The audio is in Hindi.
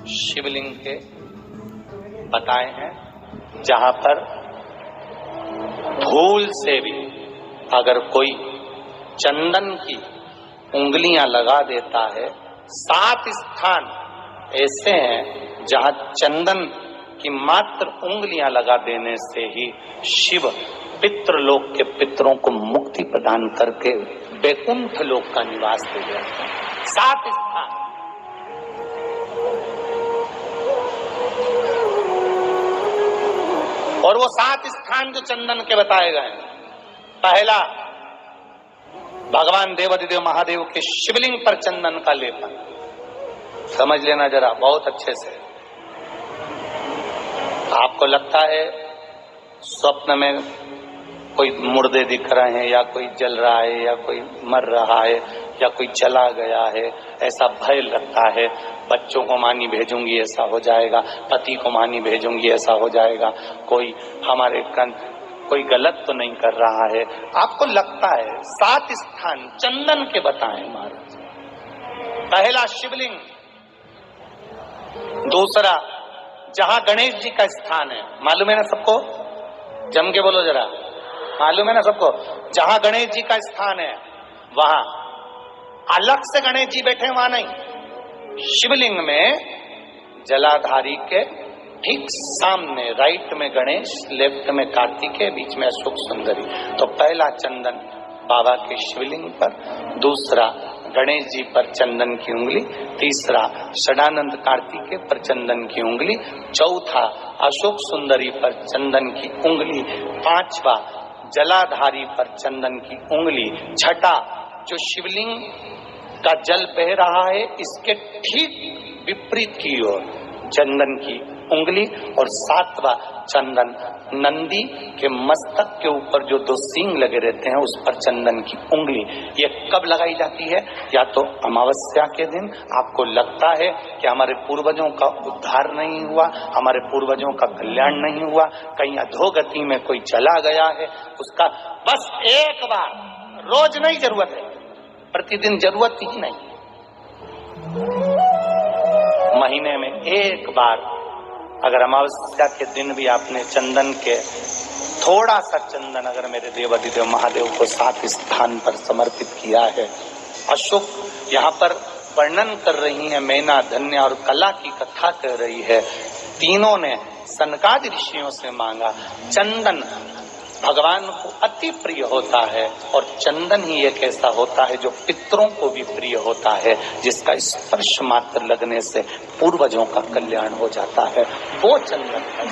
शिवलिंग के बताए हैं जहां पर भूल से भी अगर कोई चंदन की उंगलियां लगा देता है। 7 स्थान ऐसे हैं जहां चंदन की मात्र उंगलियां लगा देने से ही शिव पितृलोक के पितरों को मुक्ति प्रदान करके वैकुंठ लोक का निवास दे जाते हैं। 7 स्थान और वो 7 स्थान जो चंदन के बताए गए हैं। पहला, भगवान देवाधिदेव महादेव के शिवलिंग पर चंदन का लेपन। समझ लेना जरा बहुत अच्छे से। आपको लगता है स्वप्न में कोई मुर्दे दिख रहे हैं या कोई जल रहा है या कोई मर रहा है या कोई चला गया है, ऐसा भय लगता है। बच्चों को मानी भेजूंगी ऐसा हो जाएगा, पति को मानी भेजूंगी ऐसा हो जाएगा, कोई हमारे कोई गलत तो नहीं कर रहा है। आपको लगता है 7 स्थान चंदन के बताएं महाराज। पहला शिवलिंग। दूसरा, जहां गणेश जी का स्थान है, मालूम है ना सबको? जम के बोलो जरा, मालूम है ना सबको? जहां गणेश जी का स्थान है वहां अलग से गणेश जी बैठे, वहां नहीं। शिवलिंग में जलाधारी के ठीक सामने राइट में गणेश, लेफ्ट में कार्तिकेय, बीच में अशोक सुंदरी। तो पहला चंदन बाबा के शिवलिंग पर, दूसरा गणेश जी पर चंदन की उंगली, तीसरा षडानंद कार्तिकेय पर चंदन की उंगली, चौथा अशोक सुंदरी पर चंदन की उंगली, पांचवा जलाधारी पर चंदन की उंगली, छठा जो शिवलिंग का जल बह रहा है इसके ठीक विपरीत की ओर चंदन की उंगली, और 7वां चंदन नंदी के मस्तक के ऊपर जो 2 सींग लगे रहते हैं उस पर चंदन की उंगली। ये कब लगाई जाती है? या तो अमावस्या के दिन। आपको लगता है कि हमारे पूर्वजों का उद्धार नहीं हुआ, हमारे पूर्वजों का कल्याण नहीं हुआ, कहीं अधोगति में कोई चला गया है, उसका बस एक बार, रोज नहीं जरूरत है, प्रतिदिन जरूरत ही नहीं, महीने में एक बार अगर अमावस्या के दिन भी आपने चंदन के थोड़ा सा चंदन अगर मेरे देवाधिदेव महादेव को 7 स्थान पर समर्पित किया है। अशोक यहाँ पर वर्णन कर रही है, मैना, धन्य और कला की कथा कर रही है। तीनों ने सनकादि ऋषियों से मांगा। चंदन भगवान को अति प्रिय होता है और चंदन ही एक ऐसा होता है जो पितरों को भी प्रिय होता है, जिसका स्पर्श मात्र लगने से पूर्वजों का कल्याण हो जाता है। वो चंदन है।